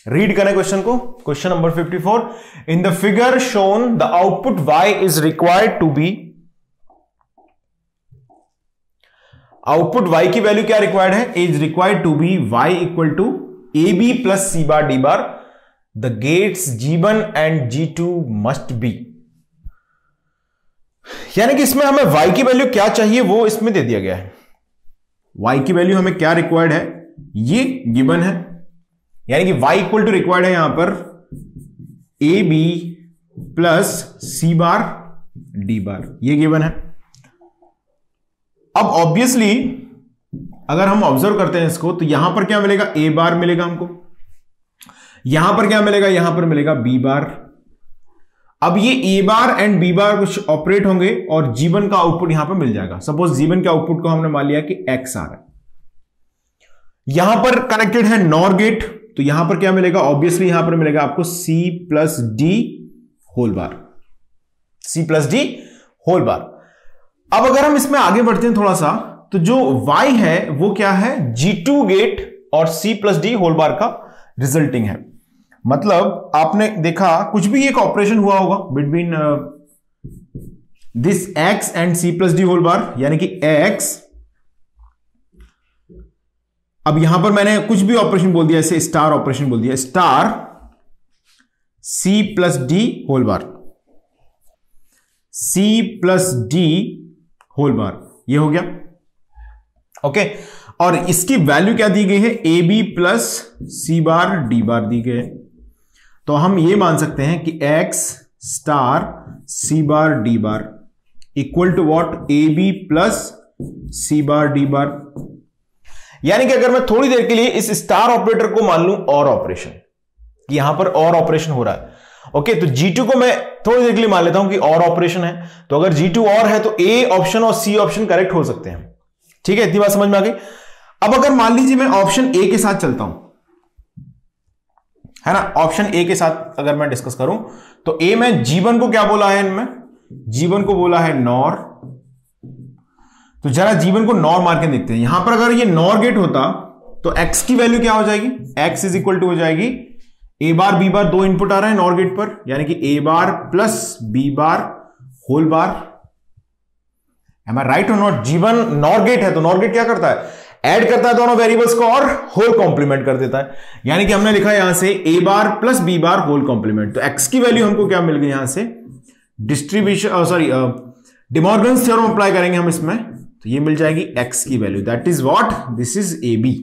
Read करें question को। Question number 54, in the figure shown the output y is required to be, output y की value क्या required है, is required to be y equal to A B plus C bar D bar, the gates G1 and G2 must be. यानी कि इसमें हमें y की value क्या चाहिए वो इसमें दे दिया गया है। y की वैल्यू हमें क्या रिक्वायर्ड है, ये गिवन है, यानी कि y इक्वल टू रिक्वायर्ड है यहां पर A B plus C bar D bar, ये गिवन है। अब ऑब्वियसली अगर हम ऑब्जर्व करते हैं इसको तो यहां पर क्या मिलेगा, ए बार मिलेगा हमको, यहां पर क्या मिलेगा, यहां पर मिलेगा बी बार। अब ये ए बार एंड बी बार कुछ ऑपरेट होंगे और G1 का आउटपुट यहां पर मिल जाएगा। सपोज G1 के आउटपुट को हमने मान लिया कि X आ रहा है, यहां पर कनेक्टेड है नॉर गेट, तो यहां पर क्या मिलेगा, ऑब्वियसली यहां पर मिलेगा आपको C plus D whole bar, C plus D whole bar. अब अगर हम इसमें आगे बढ़ते हैं थोड़ा सा, तो जो Y है वो क्या है, G2 गेट और C plus D whole bar का रिजल्टिंग है। मतलब आपने देखा कुछ भी एक ऑपरेशन हुआ होगा between this X and C plus D whole bar, यानी कि X, अब यहां पर मैंने कुछ भी ऑपरेशन बोल दिया, ऐसे स्टार ऑपरेशन बोल दिया, star C plus D whole bar, C plus D whole bar, ये हो गया। ओके, और इसकी वैल्यू क्या दी गई है, A B plus C bar D bar दी गई है। तो हम ये मान सकते हैं कि X star C bar D bar equal to what, A B plus C bar D bar. यानी कि अगर मैं थोड़ी देर के लिए इस स्टार ऑपरेटर को मान लूं और ऑपरेशन, कि यहां पर और ऑपरेशन हो रहा है, ओके, तो G2 को मैं थोड़ी देर के लिए मान लेता हूं कि और ऑपरेशन है, तो अगर G2 और है तो A ऑप्शन और C ऑप्शन करेक्ट हो सकते हैं। ठीक है, इतनी बात समझ में आ गई। अब अगर मान लीजिए मैं ऑप्शन A के साथ चलता हूं, है ना, ऑप्शन A के साथ अगर मैं डिस्कस करूं तो A में G1 को क्या बोला है, इनमें G1 को बोला है नॉर। तो जरा G1 को नॉर मार के देखते हैं। यहां पर अगर ये नॉर गेट होता तो X की वैल्यू क्या हो जाएगी, X इज इक्वल टू हो जाएगी ए बार बी बार, दो इनपुट आ रहे हैं नॉर गेट पर, यानी कि A bar plus B bar whole bar. Am I right or not? G1 NOR gate है तो नॉर गेट क्या करता है, ऐड करता है दोनों वेरिएबल्स को और होल कॉम्प्लीमेंट कर देता है। यानी कि हमने लिखा है यहां से A bar plus B bar whole complement. तो X की वैल्यू हमको क्या मिल गई, यहां से distribution sorry De Morgan's theorem apply करेंगे हम इसमें, तो ये मिल जाएगी X की value, that is what, this is A B.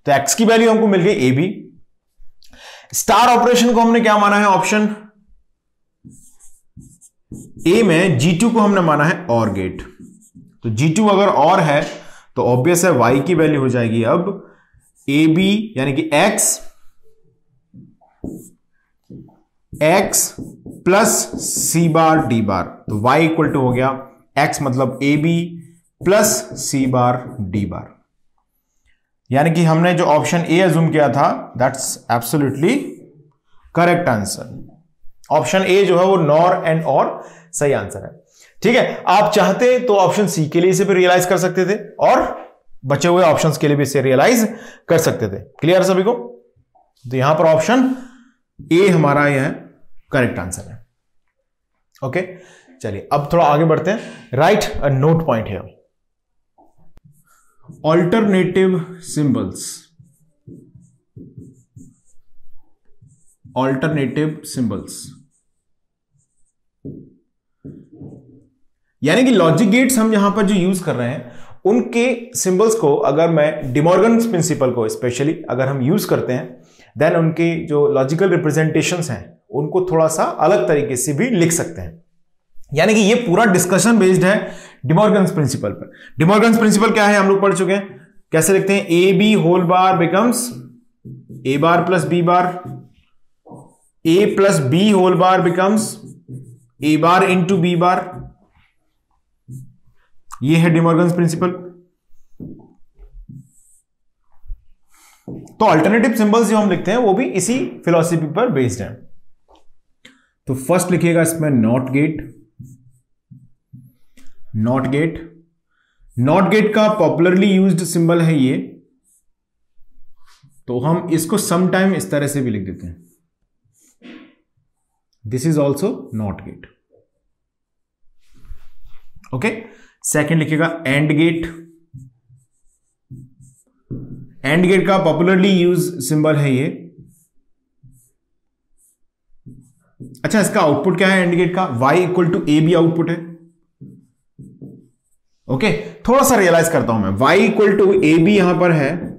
तो X की वैल्यू हमको मिल गई ए बी। स्टार ऑपरेशन को हमने क्या माना है, ऑप्शन ए में G2 को हमने माना है और गेट। तो G2 अगर और है तो ऑब्वियस है Y की वैल्यू हो जाएगी अब ए बी, यानी कि X plus C bar D bar. तो Y इक्वल टू हो गया X मतलब A B plus C bar D bar. यानी कि हमने जो ऑप्शन ए अज्यूम किया था that's absolutely correct answer. Option A जो है वो नॉर एंड और सही आंसर है। ठीक है, आप चाहते तो ऑप्शन सी के लिए इसे भी रियलाइज कर सकते थे और बचे हुए ऑप्शंस के लिए भी इसे रियलाइज कर सकते थे। क्लियर सभी को? तो यहां पर ऑप्शन ए हमारा यह करेक्ट आंसर है। ओके, चलिए अब थोड़ा आगे बढ़ते हैं। Right a note point here, alternative symbols, alternative symbols यानी कि लॉजिक गेट्स हम यहां पर जो यूज कर रहे हैं उनके सिंबल्स को अगर मैं डिमॉर्गन्स प्रिंसिपल को स्पेशली अगर हम यूज करते हैं देन उनके जो लॉजिकल रिप्रेजेंटेशंस हैं उनको थोड़ा सा अलग तरीके से भी लिख सकते हैं। यानी कि ये पूरा डिस्कशन बेस्ड है डिमॉर्गन्स प्रिंसिपल पर। डिमॉर्गन्स प्रिंसिपल क्या है हम लोग पढ़ चुके हैं, कैसे लिखते हैं, A B whole bar becomes A bar plus B bar, A plus B whole bar becomes A bar into B bar. ये है डिमॉर्गन्स प्रिंसिपल। तो अल्टरनेटिव सिंबल्स जो हम लिखते हैं वो भी इसी फिलॉसफी पर बेस्ड है। तो फर्स्ट लिखिएगा इसमें not gate. Not gate, not gate का पॉपुलरली यूज्ड सिंबल है ये, तो हम इसको सम टाइम इस तरह से भी लिख देते हैं, this is also not gate. Okay, second लिखिएगा एंड गेट। एंड गेट का पॉपुलरली यूज सिंबल है ये। अच्छा, इसका आउटपुट क्या है एंड गेट का? y equal to A B output है। ओके, थोड़ा सा रियलाइज करता हूं मैं, y equal to A B यहां पर है,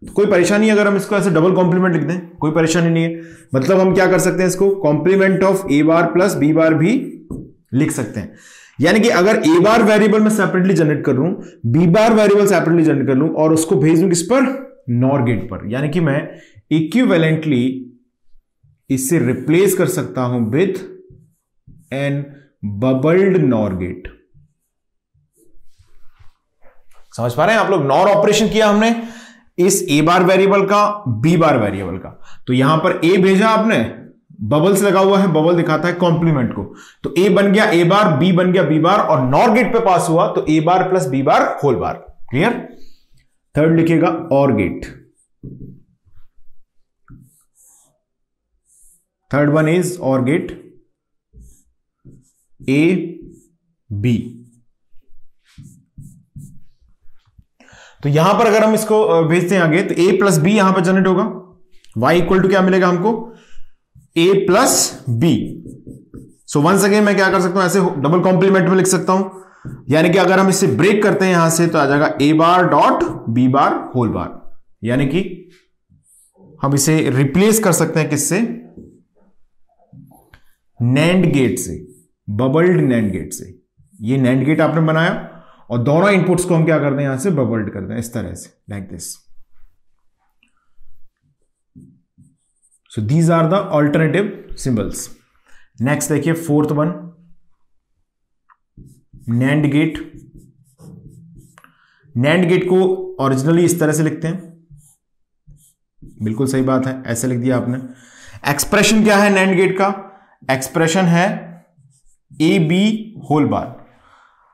तो कोई परेशानी अगर हम इसको ऐसे डबल कॉम्प्लीमेंट लिख दें, कोई परेशानी नहीं है। मतलब हम क्या कर सकते हैं, इसको complement of A bar plus B bar भी लिख सकते हैं। यानी कि अगर ए बार वेरिएबल में सेपरेटली जनरेट कर लूं, B bar variable separately generate कर लूं और उसको भेज दूं किस पर? नॉर गेट पर। यानी कि मैं इक्विवेलेंटली इससे रिप्लेस कर सकता हूं with an bubbled NOR gate. समझ पा रहे हैं आप लोग? नॉर ऑपरेशन किया हमने इस ए बार वेरिएबल का, बी बार वेरिएबल का। तो यहां पर ए भेजा आपने, बबल्स लगा हुआ है, बबल दिखाता है कॉम्प्लीमेंट को, तो ए बन गया ए बार, बी बन गया बी बार, और नॉर गेट पे पास हुआ तो A bar plus B bar whole bar. Clear? Third लिखिएगा OR gate. Third one is OR gate, A B. तो यहां पर अगर हम इसको भेजते हैं आगे, तो ए प्लस बी यहां पर जनरेट होगा। y इक्वल टू क्या मिलेगा हमको? a plus B. So once again मैं क्या कर सकता हूं, ऐसे डबल कॉम्प्लीमेंट में लिख सकता हूं। यानी कि अगर हम इसे ब्रेक करते हैं यहां से, तो आ जाएगा a bar dot B bar whole bar. यानी कि हम इसे रिप्लेस कर सकते हैं किससे? नैंड गेट से, बबल्ड नैंड गेट से। ये नैंड गेट आपने बनाया और दोनों इनपुट्स को हम क्या करते हैं, यहां से बबल्ड करते हैं इस तरह से, like this. So these are the alternative symbols. Next देखिए fourth one, NAND gate. NAND gate को ओरिजिनली इस तरह से लिखते हैं, बिल्कुल सही बात है, ऐसे लिख दिया आपने। एक्सप्रेशन क्या है नैंड गेट का? एक्सप्रेशन है ए बी होल बार।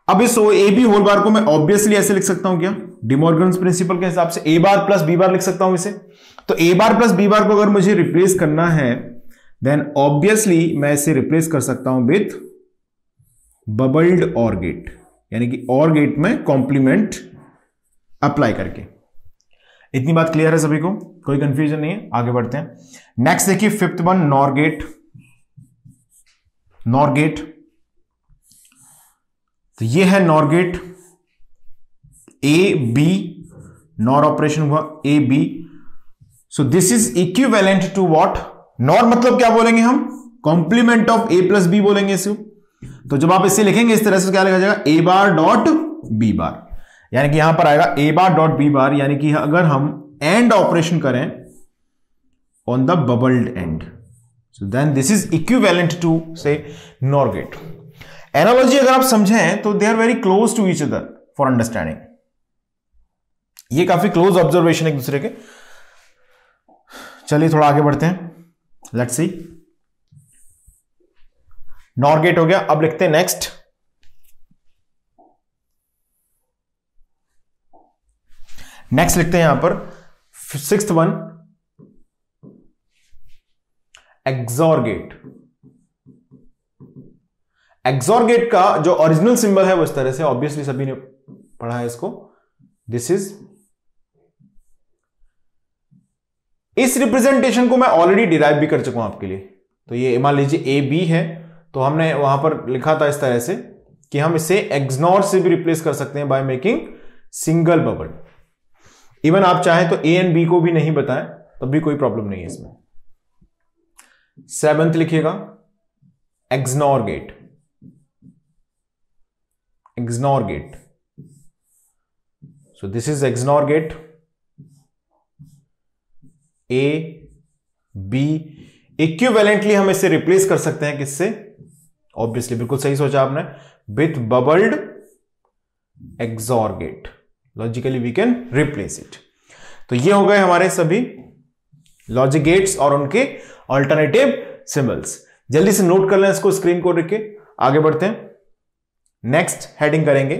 अब इस ए बी होल बार को मैं ऑब्वियसली ऐसे लिख सकता हूं क्या? डिमॉर्गन्स प्रिंसिपल के हिसाब से ए बार प्लस बी बार लिख सकता हूं इसे। तो A bar plus B bar को अगर मुझे रिप्लेस करना है, देन ऑब्वियसली मैं इसे रिप्लेस कर सकता हूं विथ बबल्ड और गेट, यानी कि और गेट में कॉम्प्लीमेंट अप्लाई करके। इतनी बात क्लियर है सभी को? कोई कंफ्यूजन नहीं है? आगे बढ़ते हैं। नेक्स्ट देखिए fifth one, NOR gate. NOR gate, तो ये है NOR gate. A B, NOR operation हुआ A B. So this is equivalent to what? NOR मतलब क्या बोलेंगे हम? Complement of A plus B बोलेंगे इसको। तो जब आप इसे लिखेंगे इस तरह से, क्या लिखा जाएगा? ए बार डॉट बी बार। यानी कि यहां पर आएगा ए बार डॉट बी बार, यानी कि अगर हम एंड ऑपरेशन करें on the bubbled and, so then this is equivalent to से नॉर गेट। एनालॉजी अगर आप समझें तो they are very close to each other for understanding. ये काफी क्लोज ऑब्जर्वेशन एक दूसरे के। चलिए थोड़ा आगे बढ़ते हैं, लेट्स सी। नॉर गेट हो गया, अब लिखते हैं नेक्स्ट लिखते हैं यहां पर sixth one, XOR gate. XOR gate का जो ओरिजिनल सिंबल है वो इस तरह से, ऑब्वियसली सभी ने पढ़ा है इसको। दिस इज, इस रिप्रेजेंटेशन को मैं ऑलरेडी डिराइव भी कर चुका हूं आपके लिए। तो ये मान लीजिए ए बी है, तो हमने वहां पर लिखा था इस तरह से कि हम इसे एक्सनॉर से भी रिप्लेस कर सकते हैं by making single bubble. Even आप चाहें तो ए एंड बी को भी नहीं बताएं तब भी कोई प्रॉब्लम नहीं है इसमें। सेवेंथ लिखिएगा XNOR gate. XNOR gate, so this is XNOR gate. A B equivalently हम इसे रिप्लेस कर सकते हैं किससे? ऑब्वियसली बिल्कुल सही सोचा आपने, with bubbled XOR gate. Logically we can replace it. तो ये हो गए हमारे सभी लॉजिक गेट्स और उनके अल्टरनेटिव सिंबल्स। जल्दी से नोट कर लें इसको स्क्रीन को रख के, आगे बढ़ते हैं। नेक्स्ट हेडिंग करेंगे।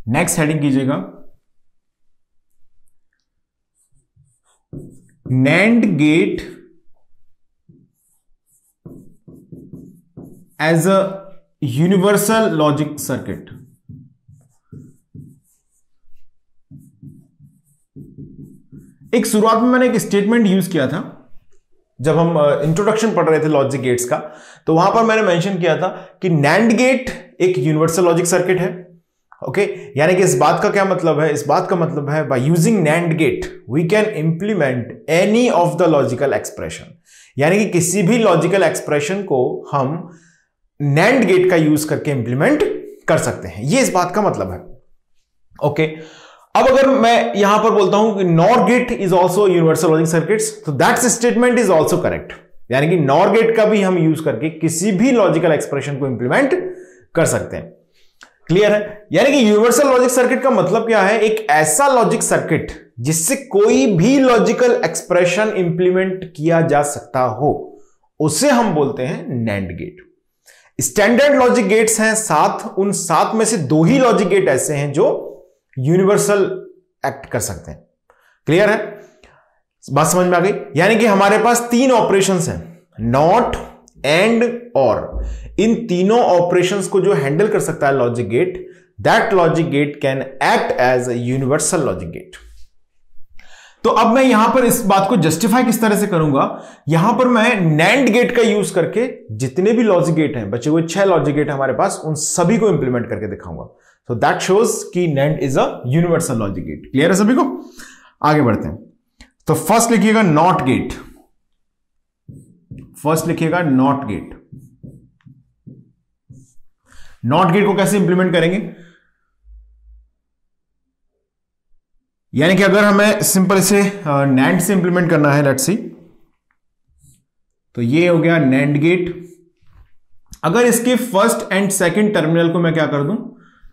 नेक्स्ट हेडिंग कीजिएगा NAND gate as a universal logic circuit. एक शुरुआत में मैंने एक स्टेटमेंट यूज किया था जब हम इंट्रोडक्शन पढ़ रहे थे लॉजिक गेट्स का, तो वहां पर मैंने मेंशन किया था कि NAND गेट एक यूनिवर्सल लॉजिक सर्किट है। ओके, यानी कि इस बात का क्या मतलब है? इस बात का मतलब है by using NAND gate we can implement any of the logical expression, यानी कि किसी भी लॉजिकल एक्सप्रेशन को हम NAND गेट का यूज करके इंप्लीमेंट कर सकते हैं, ये इस बात का मतलब है। ओके, अब अगर मैं यहां पर बोलता हूं कि NOR gate is also universal logic circuits, तो that statement is also correct, यानी कि NOR गेट का भी हम यूज करके किसी भी लॉजिकल एक्सप्रेशन को इंप्लीमेंट कर सकते हैं। क्लियर है? यानी कि यूनिवर्सल लॉजिक सर्किट का मतलब क्या है? एक ऐसा लॉजिक सर्किट जिससे कोई भी लॉजिकल एक्सप्रेशन इंप्लीमेंट किया जा सकता हो, उसे हम बोलते हैं NAND gate. Standard logic gates हैं 7, उन 7 में से 2 ही लॉजिक गेट ऐसे हैं जो यूनिवर्सल एक्ट कर सकते हैं। क्लियर है? बात समझ में आ गई? यानी कि हमारे पास 3 ऑपरेशंस हैं, नॉट, एंड, और। इन तीनों ऑपरेशंस को जो हैंडल कर सकता है logic gate, that logic gate can act as a universal logic gate. तो अब मैं यहां पर इस बात को जस्टिफाई किस तरह से करूंगा? यहां पर मैं NAND गेट का यूज करके जितने भी लॉजिक गेट हैं, बचे हुए 6 लॉजिक गेट हमारे पास, उन सभी को इंप्लीमेंट करके दिखाऊंगा। सो दैट शोज कि NAND is a universal logic gate. Clear है सभी को? आगे बढ़ते हैं। तो फर्स्ट लिखिएगा नॉट गेट, फर्स्ट लिखिएगा नॉट गेट। नॉट गेट को कैसे इंप्लीमेंट करेंगे? यानी कि अगर हमें सिंपल इसे NAND से इंप्लीमेंट करना है, लेट्स सी, तो ये हो गया NAND गेट। अगर इसके फर्स्ट एंड सेकंड टर्मिनल को मैं क्या कर दूं,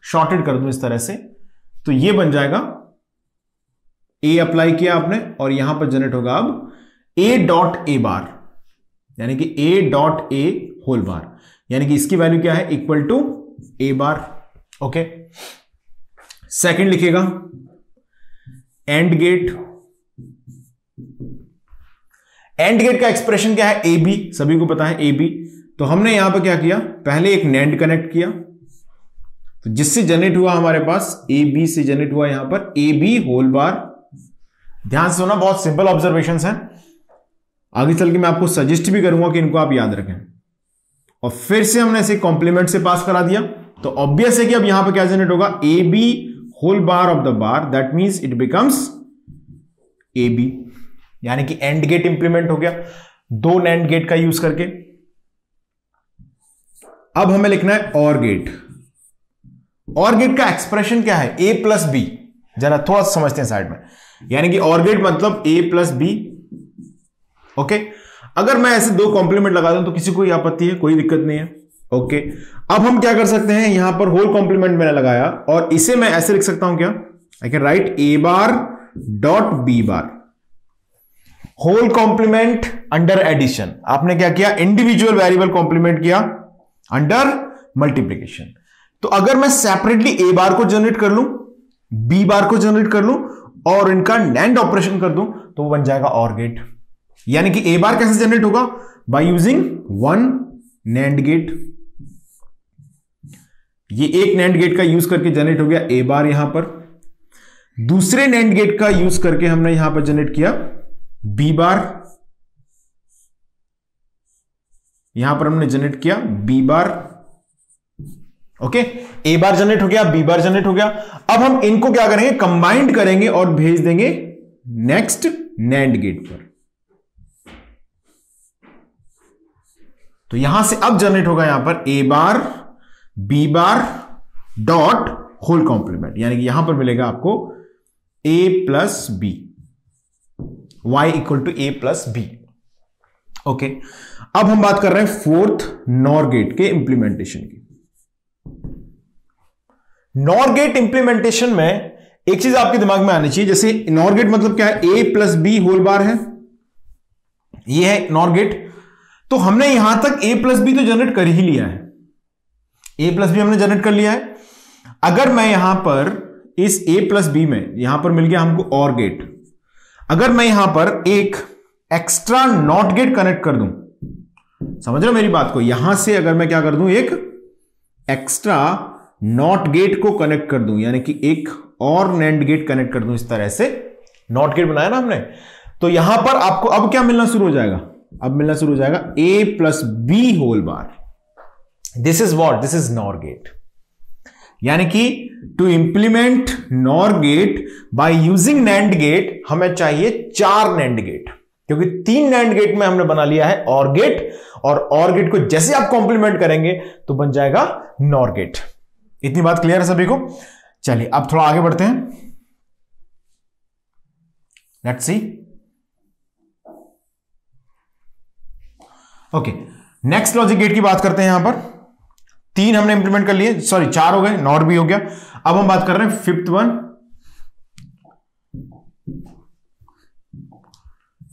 शॉर्टेड कर दूं इस तरह से, तो ये बन जाएगा, A अप्लाई किया आपने और यहां पर जनरेट होगा अब A डॉट A बार, यानी कि A dot A whole bar, यानी कि इसकी वैल्यू क्या है? Equal to A bar. Okay, second लिखिएगा एंड गेट। एंड गेट का एक्सप्रेशन क्या है? AB, सभी को पता है AB। तो हमने यहां पर क्या किया? पहले एक NAND कनेक्ट किया, तो जिससे जनरेट हुआ हमारे पास AB से जनरेट हुआ यहां पर AB होल बार। ध्यान से सुना, बहुत सिंपल ऑब्जर्वेशंस हैं, आगे चल के मैं आपको सजेस्ट भी करूंगा कि इनको आप याद रखें। और फिर से हमने इसे कॉम्प्लीमेंट से पास करा दिया, तो ऑब्वियस है कि अब यहां पर क्या जनरेट होगा? AB whole bar of the bar, that means it becomes AB, यानी कि एंड गेट इंप्लीमेंट हो गया 2 NAND गेट का यूज करके। अब हमें लिखना है और गेट। और गेट का एक्सप्रेशन क्या है? A plus B। जरा थोड़ा सा समझते हैं साइड में, यानी कि और गेट मतलब A प्लस B। ओके, अगर मैं ऐसे 2 कॉम्प्लीमेंट लगा दूं तो किसी को आपत्ति है? कोई दिक्कत नहीं है। ओके, अब हम क्या कर सकते हैं? यहां पर होल कॉम्प्लीमेंट मैंने लगाया और इसे मैं ऐसे लिख सकता हूं क्या? I can write A bar dot B bar, whole complement under addition. आपने क्या किया? इंडिविजुअल वेरिएबल कॉम्प्लीमेंट किया अंडर मल्टीप्लीकेशन। तो अगर मैं सेपरेटली A बार को जनरेट कर लूं, B बार को जनरेट कर लूं और इनका NANड ऑपरेशन कर दूं, तो वो बन जाएगा OR गेट। यानी कि A बार कैसे जनरेट होगा? By using 1 NAND gate. ये एक NAND गेट का यूज करके जनरेट हो गया A बार यहां पर। दूसरे NAND गेट का यूज करके हमने यहां पर जनरेट किया B बार, यहां पर हमने जनरेट किया B bar. Okay, A bar generate हो गया, B बार जनरेट हो गया। अब हम इनको क्या करेंगे? कंबाइंड करेंगे और भेज देंगे नेक्स्ट NAND गेट पर। तो यहां से अब जनरेट होगा यहां पर A bar B bar dot whole complement, यानी कि यहां पर मिलेगा आपको A plus B, Y equal to A plus B। Okay, अब हम बात कर रहे हैं फोर्थ NOR गेट के इंप्लीमेंटेशन की। NOR गेट इंप्लीमेंटेशन में एक चीज आपके दिमाग में आनी चाहिए, जैसे NOR गेट मतलब क्या है? A plus B whole bar है, ये है NOR गेट। तो हमने यहां तक A प्लस B तो जनरेट कर ही लिया है, A प्लस B हमने जनरेट कर लिया है। अगर मैं यहां पर इस A प्लस B में यहां पर मिल गया हमको OR गेट, अगर मैं यहां पर एक एक्स्ट्रा नॉट गेट कनेक्ट कर दूं, समझ रहे हो मेरी बात को, यहां से अगर मैं क्या कर दूं, एक एक्स्ट्रा नॉट गेट को कनेक्ट कर दूं, यानी कि एक और नैंड गेट कनेक्ट कर दूं, इस तरह से नॉट गेट बनाया ना हमने, तो यहां पर आपको अब क्या मिलना शुरू हो जाएगा, अब मिलना शुरू हो जाएगा a plus B whole bar. This is what, this is NOR gate. यानी कि to implement NOR gate by using NAND gate हमें चाहिए 4 नैंड गेट, क्योंकि 3 नैंड गेट में हमने बना लिया है और गेट, और और गेट को जैसे आप कॉम्प्लीमेंट करेंगे तो बन जाएगा नॉर गेट। इतनी बात क्लियर है सभी को? चलिए अब थोड़ा आगे बढ़ते हैं, let's see. Okay, next logic gate की बात करते हैं। यहां पर 3 हमने इंप्लीमेंट कर लिए, सॉरी 4 हो गए, नॉर भी हो गया। अब हम बात कर रहे हैं 5th one.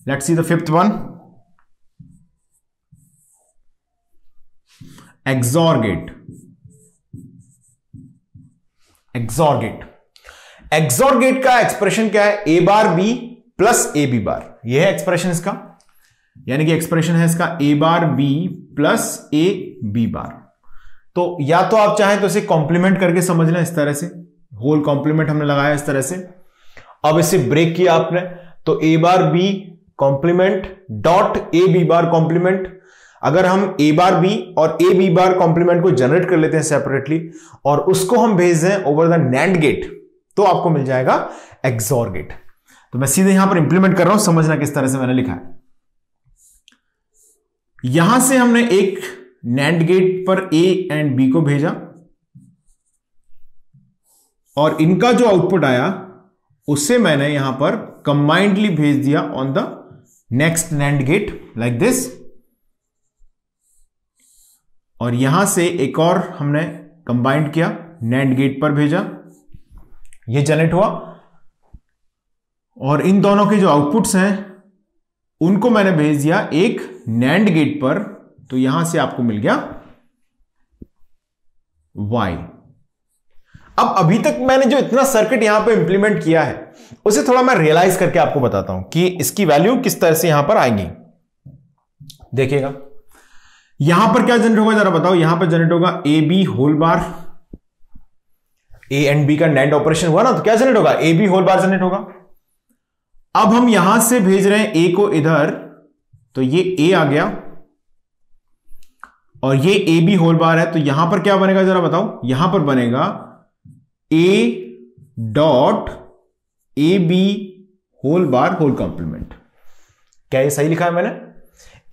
Let's see the 5th one, XOR gate. XOR gate, XOR gate का एक्सप्रेशन क्या है, A bar B plus A B bar, यह है एक्सप्रेशन इसका, यानी कि एक्सप्रेशन है इसका A bar B plus A B bar. तो या तो आप चाहें तो इसे कॉम्प्लीमेंट करके समझ लें, इस तरह से होल कॉम्प्लीमेंट हमने लगाया इस तरह से। अब इसे ब्रेक किया आपने तो A bar B complement dot A B bar complement. अगर हम ए बार बी और ए बी बार कॉम्प्लीमेंट को जनरेट कर लेते हैं सेपरेटली और उसको हम भेज दें ओवर द नैंड गेट, तो आपको मिल जाएगा एक्सॉर गेट। तो मैं सीधे यहां पर इंप्लीमेंट कर रहा हूं, समझना किस तरह से मैंने लिखा है। यहां से हमने एक नैंड गेट पर ए एंड बी को भेजा और इनका जो आउटपुट आया उसे मैंने यहां पर कंबाइंडली भेज दिया on the next NAND get like this, और यहां से एक और हमने कंबाइंड किया, नैंड गेट पर भेजा, ये जनरेट हुआ, और इन दोनों के जो आउटपुट्स हैं उनको मैंने भेज दिया एक नैंड गेट पर, तो यहां से आपको मिल गया y। अब अभी तक मैंने जो इतना सर्किट यहां पे इंप्लीमेंट किया है उसे थोड़ा मैं रियलाइज करके आपको बताता हूं कि इसकी वैल्यू किस तरह से यहां पर आएगी। देखिएगा यहां पर क्या जनरेट होगा जरा बताओ, यहां पर जनरेट होगा A B whole bar, A and B का नैंड ऑपरेशन हुआ ना, तो क्या जनरेट होगा, A B whole bar generate होगा। अब हम यहां से भेज रहे हैं ए को इधर, तो ये ए आ गया और ये ए बी होल बार है, तो यहां पर क्या बनेगा जरा बताओ, यहां पर बनेगा A dot A B whole bar whole complement. क्या ये सही लिखा है मैंने,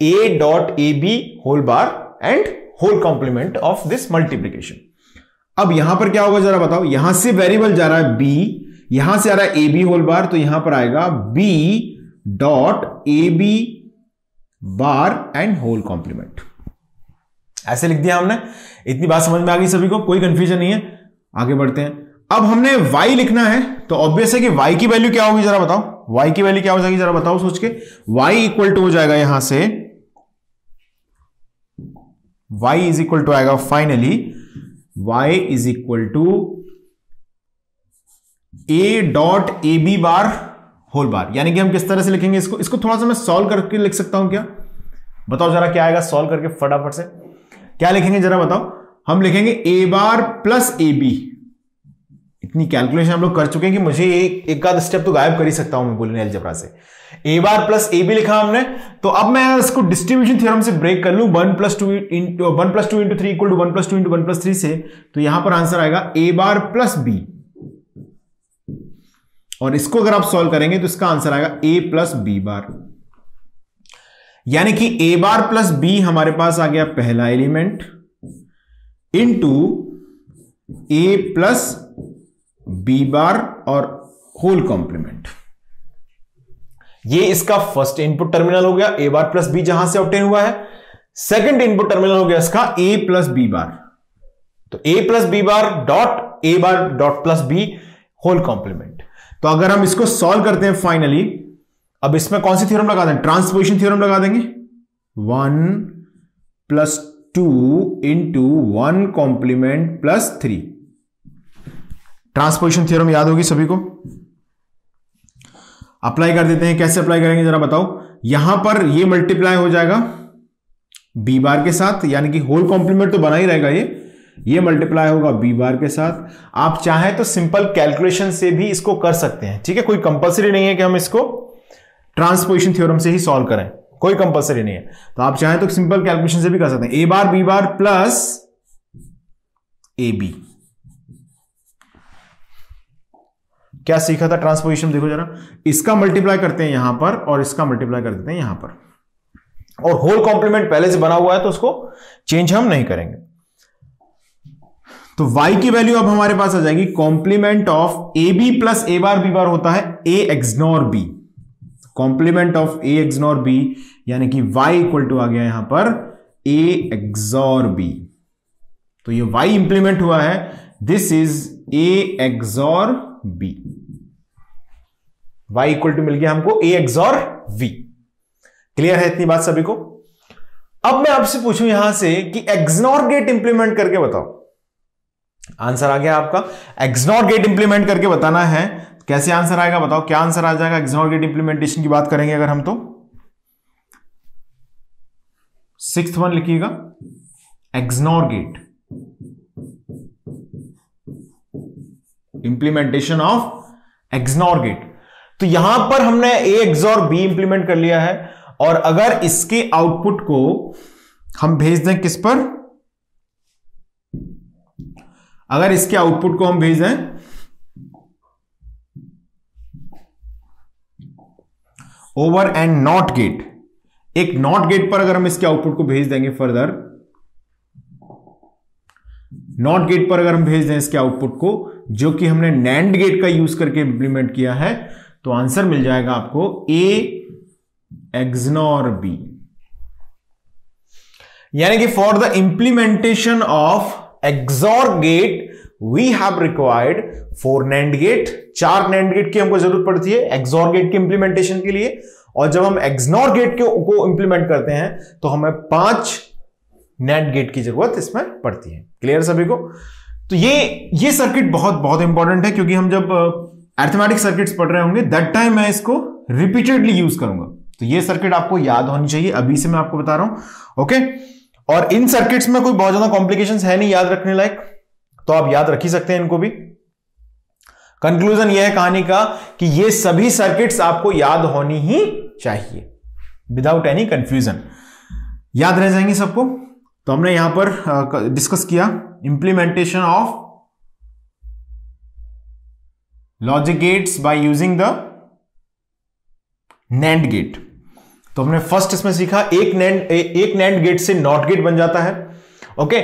A dot A B whole bar and whole complement of this multiplication. अब यहां पर क्या होगा जरा बताओ, यहां से वेरिएबल जा रहा है बी, यहां से आ रहा है ए बी होल बार, तो यहां पर आएगा B dot A B bar and whole complement. ऐसे लिख दिया हमने। इतनी बात समझ में आ गई सभी को, कोई कंफ्यूजन नहीं है। आगे बढ़ते हैं। अब हमने y लिखना है, तो ऑब्वियस है कि y की वैल्यू क्या होगी जरा बताओ, y की वैल्यू क्या हो जाएगी जरा बताओ सोच के। y इक्वल टू हो जाएगा यहां से, y इज इक्वल टू आएगा finally, y is equal to a dot A B bar whole bar. यानी कि हम किस तरह से लिखेंगे इसको थोड़ा सा मैं सॉल्व करके लिख सकता हूं क्या, बताओ जरा क्या आएगा सॉल्व करके फटाफट से। क्या लिखेंगे जरा बताओ, हम लिखेंगे ए बार प्लस ए बी। इतनी कैलकुलेशन हम लोग कर चुके हैं कि मुझे एक आध स्टेप तो गायब कर ही सकता हूं मैं बुलियन अलजेब्रा से। A bar plus A B लिखा हमने, तो अब मैं इसको डिस्ट्रीब्यूशन थ्योरम से ब्रेक कर लूं 1 + 2 × 3 इक्वल टू 1 + 2 × 1 + 3 से, तो यहां पर आंसर आएगा ए बार प्लस बी, और इसको अगर आप सॉल्व करेंगे तो इसका आंसर आएगा ए प्लस बी बार। यानी कि ए बार प्लस बी हमारे पास आ गया पहला एलिमेंट इनटू ए प्लस बी बार और होल कॉम्प्लीमेंट। ये इसका फर्स्ट इनपुट टर्मिनल हो गया, ए बार प्लस बी जहां से ऑब्टेन हुआ है। सेकंड इनपुट टर्मिनल हो गया इसका ए प्लस बी बार, तो A plus B bar dot A bar dot plus B whole complement. तो अगर हम इसको सॉल्व करते हैं फाइनली, अब इसमें कौन सी थ्योरम लगा दें, ट्रांसपोजिशन थ्योरम लगा देंगे। 1 + 2 × 1 कॉम्प्लीमेंट प्लस 3, ट्रांसपोजिशन थ्योरम याद होगी सभी को। अप्लाई कर देते हैं। कैसे अप्लाई करेंगे जरा बताओ। यहां पर ये मल्टीप्लाई हो जाएगा बी बार के साथ, यानी कि होल कॉम्प्लीमेंट तो बना ही रहेगा, ये मल्टीप्लाई होगा बी बार के साथ। आप चाहें तो सिंपल कैलकुलेशन से भी इसको कर सकते हैं, ठीक है, कोई कंपलसरी नहीं है कि हम इसको ट्रांसपोजिशन थ्योरम से ही सॉल्व करें, कोई कंपलसरी नहीं है। तो आप चाहें तो सिंपल कैलकुलेशन से भी कर सकते हैं। A bar B bar plus A B. क्या सीखा था ट्रांसपोजिशन, देखो जरा, इसका मल्टीप्लाई करते हैं यहां पर और इसका मल्टीप्लाई कर देते हैं यहां पर, और होल कॉम्प्लीमेंट पहले से बना हुआ है तो उसको चेंज हम नहीं करेंगे। तो y की वैल्यू अब हमारे पास आ जाएगी complement of A B plus A bar B bar होता है A XNOR B, complement of A XNOR B, यानी कि y इक्वल टू आ गया यहां पर ए एक्सॉर बी। तो ये y इंप्लीमेंट हुआ है, this is A XOR B. y equal to मिल गया हमको ए एक्सॉर v। क्लियर है इतनी बात सभी को। अब मैं आपसे पूछूं यहां से कि एक्सनॉर गेट इंप्लीमेंट करके बताओ। आंसर आ गया आपका, एक्सनॉर गेट इंप्लीमेंट करके बताना है। कैसे आंसर आएगा बताओ, क्या आंसर आ जाएगा एक्सनॉर गेट इंप्लीमेंटेशन की बात करेंगे अगर हम, तो 6th वन लिखिएगा, XNOR gate implementation of XNOR gate. तो यहां पर हमने ए एक्सॉर बी इंप्लीमेंट कर लिया है, और अगर इसके आउटपुट को हम भेज दें किस पर, अगर इसके आउटपुट को हम भेज दें ओवर एंड नॉट गेट, एक नॉट गेट पर अगर हम इसके आउटपुट को भेज देंगे फर्दर, नॉट गेट पर अगर हम भेज दें इसके आउटपुट को, जो कि हमने नैंड गेट का यूज करके इंप्लीमेंट किया है, तो आंसर मिल जाएगा आपको ए एक्सनॉर बी। यानी कि for the implementation of XOR gate we have required 4 NAND gate, 4 NAND gate की हमको जरूरत पड़ती है एक्सॉर गेट के इंप्लीमेंटेशन के लिए, और जब हम एक्सनॉर गेट को इंप्लीमेंट करते हैं तो हमें 5 नैंड गेट की जरूरत इसमें पड़ती है। क्लियर सभी को। तो ये सर्किट बहुत बहुत इंपॉर्टेंट है, क्योंकि हम जब अरिथमेटिक सर्किट्स पढ़ रहे होंगे दैट टाइम मैं इसको रिपीटेडली यूज करूंगा। तो ये सर्किट आपको याद होनी चाहिए, अभी से मैं आपको बता रहा हूं, ओके। और इन सर्किट्स में कोई बहुत ज्यादा कॉम्प्लिकेशंस है नहीं याद रखने लायक, तो आप याद रख ही सकते हैं इनको भी। कंक्लूजन यह है कहानी का कि ये सभी सर्किट्स आपको याद होनी ही चाहिए विदाउट एनी कंफ्यूजन, याद रह जाएंगे सबको। तो हमने यहां पर डिस्कस किया implementation of logic gates by using the NAND gate. तो हमने फर्स्ट इसमें सीखा एक नैंड गेट से नॉट गेट बन जाता है, ओके।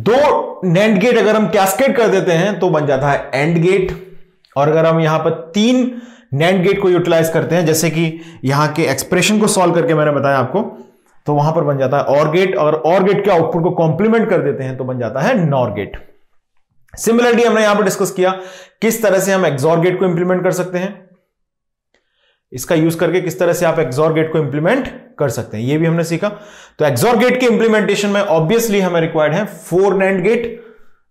2 नैंड गेट अगर हम कैस्केड कर देते हैं तो बन जाता है एंड गेट, और अगर हम यहां पर 3 नैंड गेट को यूटिलाइज करते हैं, जैसे कि यहां के एक्सप्रेशन को सॉल्व करके मैंने बताया आपको, तो वहां पर बन जाता है और गेट, और और गेट के आउटपुट को कॉम्प्लीमेंट कर देते हैं तो बन जाता है नॉर गेट। सिमिलरली हमने यहां पर डिस्कस किया किस तरह से हम एक्सॉर गेट को इंप्लीमेंट कर सकते हैं, इसका यूज करके किस तरह से आप एक्सॉर गेट को इंप्लीमेंट कर सकते हैं, ये भी हमने सीखा। तो एक्सॉर गेट के इंप्लीमेंटेशन में ऑब्वियसली हमें रिक्वायर्ड है 4 नैंड गेट,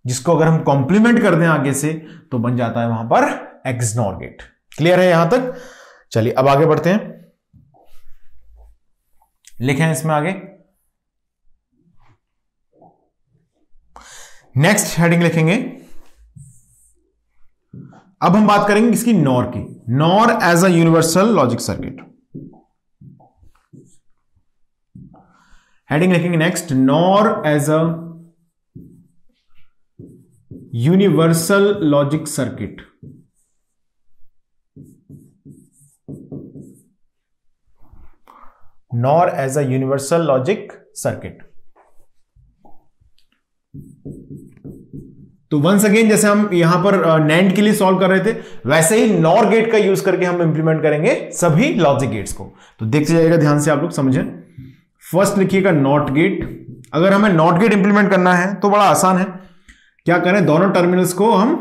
जिसको अगर हम कॉम्प्लीमेंट कर दें आगे से तो बन जाता है वहां पर एक्सनॉर गेट। क्लियर है यहां तक। चलिए अब आगे बढ़ते हैं, लिखें इसमें आगे, नेक्स्ट हेडिंग लिखेंगे। अब हम बात करेंगे इसकी नॉर की, NOR as a universal logic circuit. Heading लिखेंगे next, NOR as a universal logic circuit. NOR as a universal logic circuit. तो वंस अगेन जैसे हम यहां पर नैंड के लिए सॉल्व कर रहे थे, वैसे ही नॉर गेट का यूज करके हम इंप्लीमेंट करेंगे सभी लॉजिक गेट्स को। तो देखते जाइएगा ध्यान से, आप लोग समझें। फर्स्ट लिखिएगा नॉट गेट। अगर हमें नॉट गेट इंप्लीमेंट करना है तो बड़ा आसान है, क्या करें, दोनों टर्मिनल्स को हम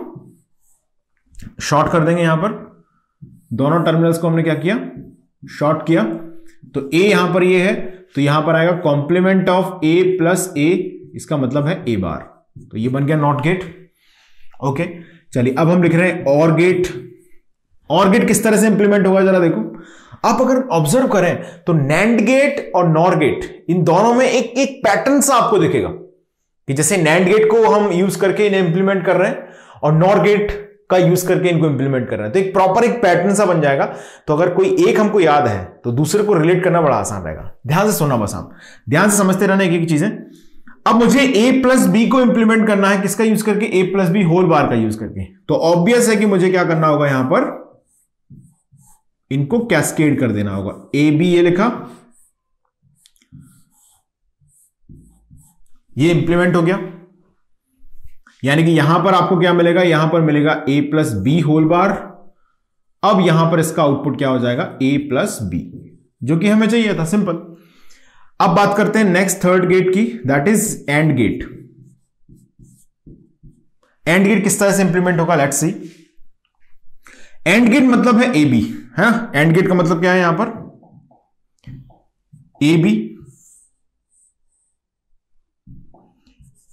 शॉर्ट कर देंगे। यहां पर दोनों टर्मिनल्स को हमने क्या किया, शॉर्ट किया। तो ए यहां पर ये है, तो यहां पर आएगा कॉम्प्लीमेंट ऑफ ए प्लस ए, इसका मतलब है ए बार। तो ये बन गया नॉट गेट, ओके। चलिए अब हम लिख रहे हैं और गेट। और गेट किस तरह से इंप्लीमेंट होगा जरा देखो। आप अगर ऑब्जर्व करें तो नैंड गेट और नॉर गेट इन दोनों में एक एक पैटर्न सा आपको दिखेगा कि जैसे नैंड गेट को हम यूज करके इन्हें इंप्लीमेंट कर रहे हैं और नॉर गेट का यूज करके इनको इंप्लीमेंट कर रहे हैं, तो एक प्रॉपर एक पैटर्न सा बन जाएगा। तो अगर कोई एक हमको याद है तो दूसरे को रिलेट करना बड़ा आसान रहेगा। ध्यान से सुनना, बस आप ध्यान से समझते रहना एक एक चीजें। अब मुझे a प्लस बी को इंप्लीमेंट करना है, किसका यूज करके? a plus B whole bar का यूज करके। तो ऑब्वियस है कि मुझे क्या करना होगा, यहां पर इनको कैस्केड कर देना होगा। ए बी ये लिखा, ये इंप्लीमेंट हो गया, यानी कि यहां पर आपको क्या मिलेगा, यहां पर मिलेगा a plus B whole bar. अब यहां पर इसका आउटपुट क्या हो जाएगा, a प्लस बी, जो कि हमें चाहिए था, सिंपल। अब बात करते हैं नेक्स्ट थर्ड गेट की, that is AND gate. And gate किस तरह से इंप्लीमेंट होगा, लेट्स सी। एंड गेट मतलब है ए बी, है ना। एंड गेट का मतलब क्या है यहां पर, ए बी।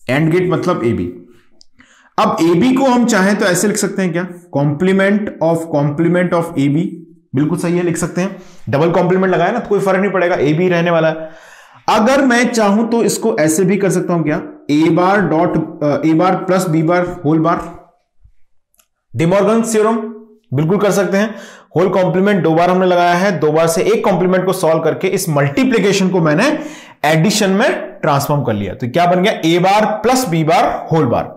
एंड गेट मतलब ए बी। अब ए बी को हम चाहें तो ऐसे लिख सकते हैं क्या, कॉम्प्लीमेंट ऑफ ए बी। बिल्कुल सही है, लिख सकते हैं। डबल कॉम्प्लीमेंट लगाया ना तो कोई फर्क नहीं पड़ेगा, ए बी रहने वाला है। अगर मैं चाहूं तो इसको ऐसे भी कर सकता हूं क्या, A bar plus B bar whole bar. De Morgan's theorem बिल्कुल कर सकते हैं। होल कॉम्प्लीमेंट दो बार हमने लगाया है, दो बार से एक कॉम्प्लीमेंट को सॉल्व करके इस मल्टीप्लीकेशन को मैंने एडिशन में ट्रांसफॉर्म कर लिया। तो क्या बन गया, A bar plus B bar whole bar,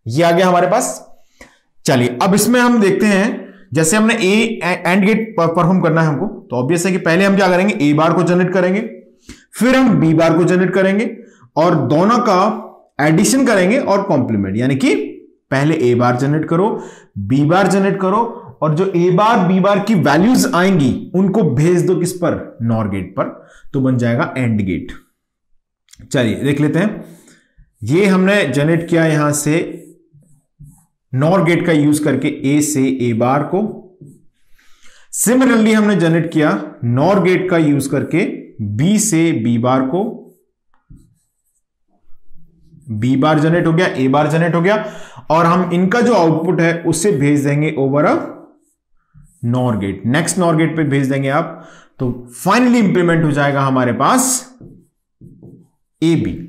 ये आ गया हमारे पास। चलिए अब इसमें हम देखते हैं, जैसे हमने एंड गेट परफॉर्म करना है हमको, तो ऑब्वियस है कि पहले हम क्या करेंगे, ए बार को जनरेट करेंगे, फिर हम बी बार को जनरेट करेंगे और दोनों का एडिशन करेंगे और कॉम्प्लीमेंट, यानी कि पहले ए बार जनरेट करो, बी बार जनरेट करो और जो ए बार बी बार की वैल्यूज आएंगी उनको भेज दो किस पर, नॉर गेट पर, तो बन जाएगा एंड गेट। चलिए देख लेते हैं, ये हमने जनरेट किया यहां से नॉर गेट का यूज करके ए से ए बार को। सिमिलरली हमने जनरेट किया नॉर गेट का यूज करके बी से बी बार को। बी बार जनरेट हो गया, ए बार जनरेट हो गया और हम इनका जो आउटपुट है उसे भेज देंगे over a NOR gate. Next NOR gate पे भेज देंगे आप, तो फाइनली इंप्लीमेंट हो जाएगा हमारे पास ए बी।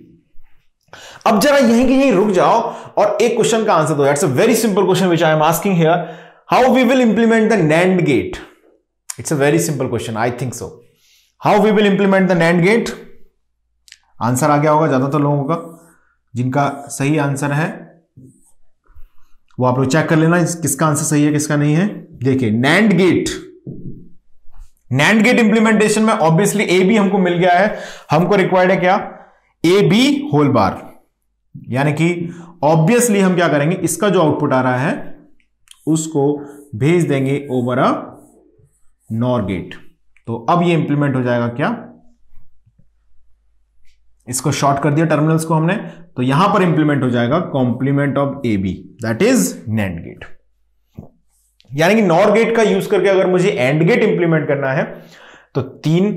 अब जरा यहीं के यहीं रुक जाओ और एक क्वेश्चन का आंसर दो। It's a very simple question which I am asking here, how we will implement the NAND gate. It's a very simple question, I think so. How we will implement the NAND gate. Answer आ गया होगा ज्यादातर लोगों का, जिनका सही answer है वो आप लोग चेक कर लेना किसका आंसर सही है किसका नहीं है। देखिए नैंड गेट इंप्लीमेंटेशन में ऑब्वियसली ए बी हमको मिल गया है, हमको रिक्वायर्ड है क्या, ए बी होल बार, यानी कि ऑब्वियसली हम क्या करेंगे, इसका जो आउटपुट आ रहा है उसको भेज देंगे ओवर अ नॉर गेट। तो अब ये इंप्लीमेंट हो जाएगा क्या, इसको शॉर्ट कर दिया टर्मिनल्स को हमने, तो यहां पर इंप्लीमेंट हो जाएगा complement of A B, that is NAND gate. यानी कि नॉर गेट का यूज करके अगर मुझे एंड गेट इंप्लीमेंट करना है तो 3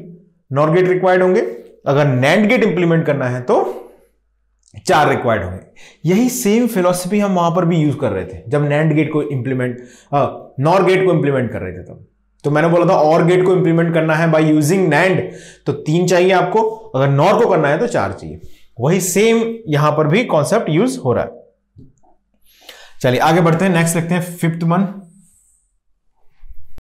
नॉर गेट रिक्वायर्ड होंगे, अगर नैंड गेट इंप्लीमेंट करना है तो 4 रिक्वायर्ड होंगे। यही सेम फिलॉसफी हम वहां पर भी यूज कर रहे थे जब नैंड गेट को नॉर गेट को इंप्लीमेंट कर रहे थे तब। तो मैंने बोला था और गेट को इंप्लीमेंट करना है बाय यूजिंग नैंड तो 3 चाहिए आपको, अगर नॉर को करना है तो 4 चाहिए। वही सेम यहां पर भी कॉन्सेप्ट यूज हो रहा है। चलिए आगे बढ़ते हैं, नेक्स्ट लिखते हैं 5th वन।